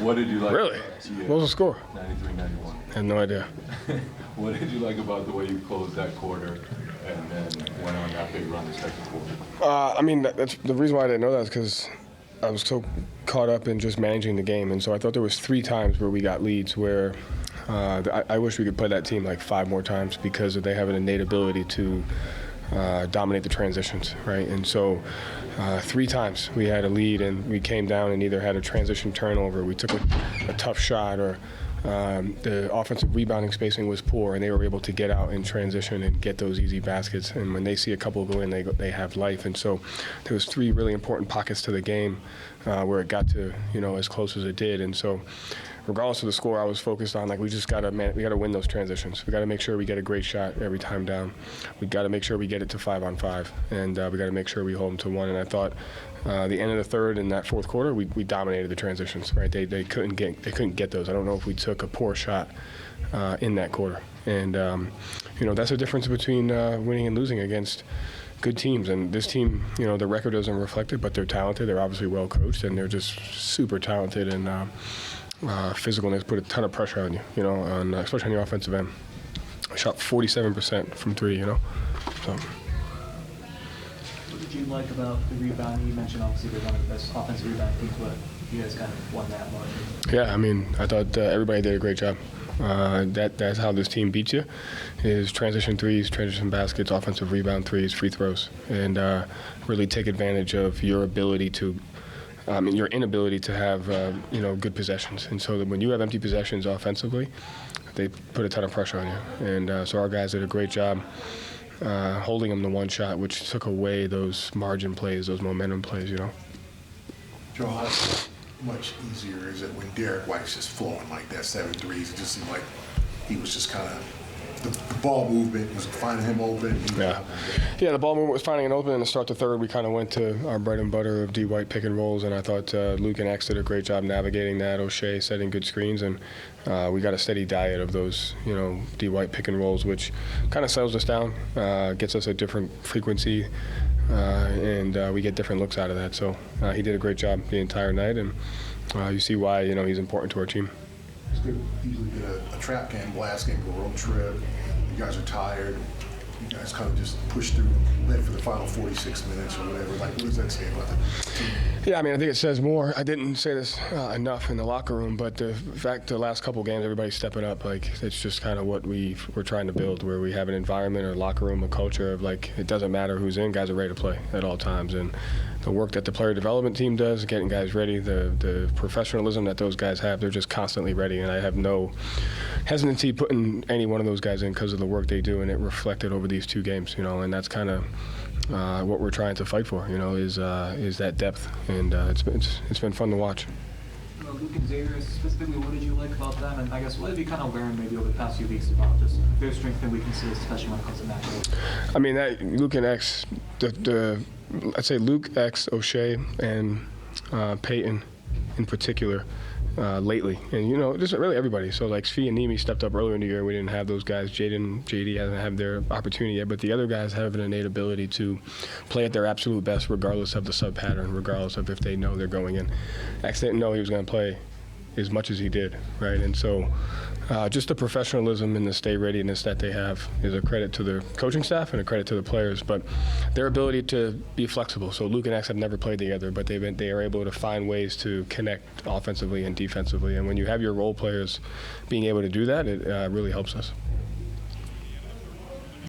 What did you like? Really? Yeah. What was the score? 93-91. I have no idea. What did you like about the way you closed that quarter and then went on that big run the second quarter? I mean, that's the reason why I didn't know that is because I was so caught up in just managing the game, and so I thought there was 3 times where we got leads where I wish we could play that team like 5 more times because they have an innate ability to dominate the transitions, right? And so 3 times we had a lead and we came down and either had a transition turnover, we took a tough shot, or the offensive rebounding spacing was poor, and they were able to get out in transition and get those easy baskets. And when they see a couple go in, they have life. And so there was 3 really important pockets to the game where it got to as close as it did. And so regardless of the score, I was focused on we gotta win those transitions. We gotta make sure we get a great shot every time down. We gotta make sure we get it to 5-on-5, and we gotta make sure we hold them to 1. And I thought the end of the third and that fourth quarter, we dominated the transitions. Right? They couldn't get those. I don't know if we took a poor shot in that quarter. And that's the difference between winning and losing against good teams. And this team, the record doesn't reflect it, but they're talented. They're obviously well coached, and they're just super talented and physical, and they put a ton of pressure on you, especially on the offensive end. I shot 47% from 3, So. What did you like about the rebound? You mentioned obviously they're one of the best offensive rebound teams, but you guys kind of won that margin. Yeah, I mean, I thought everybody did a great job. That's how this team beats you, is transition threes, transition baskets, offensive rebound threes, free throws, and really take advantage of your ability to your inability to have good possessions. And so that when you have empty possessions offensively, they put a ton of pressure on you. And so our guys did a great job holding them to 1 shot, which took away those margin plays, those momentum plays, Joe, how much easier is it when Derrick White's just flowing like that, 7 threes? It just seemed like he was just kind of, the ball movement was finding him open. Yeah, the ball movement was finding it open. And to start the third, we kind of went to our bread and butter of D. White pick and rolls, and I thought Luke and X did a great job navigating that. O'Shea setting good screens, and we got a steady diet of those, D. White pick and rolls, which kind of settles us down, gets us a different frequency, and we get different looks out of that. So he did a great job the entire night, and you see why he's important to our team. Usually get a trap game, last game, a road trip. You guys are tired. You guys kind of just push through, led for the final 46 minutes or whatever. What does that say about the team? Yeah, I mean, I think it says more. I didn't say this enough in the locker room, but the fact the last couple games, everybody's stepping up. It's just kind of what we're trying to build, where we have an environment or locker room, a culture of it doesn't matter who's in, guys are ready to play at all times. And the work that the player development team does, getting guys ready, the professionalism that those guys have, they're just constantly ready. And I have no hesitancy putting any one of those guys in because of the work they do, and it reflected over these 2 games, and that's kind of what we're trying to fight for, is that depth, and it's been fun to watch. Luke and Xavier specifically, what did you like about them, and I guess what have you kind of learned maybe over the past few weeks about just their strengths and weaknesses, especially when it comes to matchups? I mean, that Luke and X, I'd say Luke, X, O'Shea, and Peyton in particular. Lately, and just really everybody. So Svi and Nimi stepped up earlier in the year. We didn't have those guys. JD hasn't had their opportunity yet, but the other guys have an innate ability to play at their absolute best, regardless of the sub pattern, regardless of if they know they're going in. X didn't know he was going to play as much as he did, right? And so just the professionalism and the stay readiness that they have is a credit to the coaching staff and a credit to the players, but their ability to be flexible. So Luke and X have never played together, but they are able to find ways to connect offensively and defensively. And when you have your role players being able to do that, it really helps us.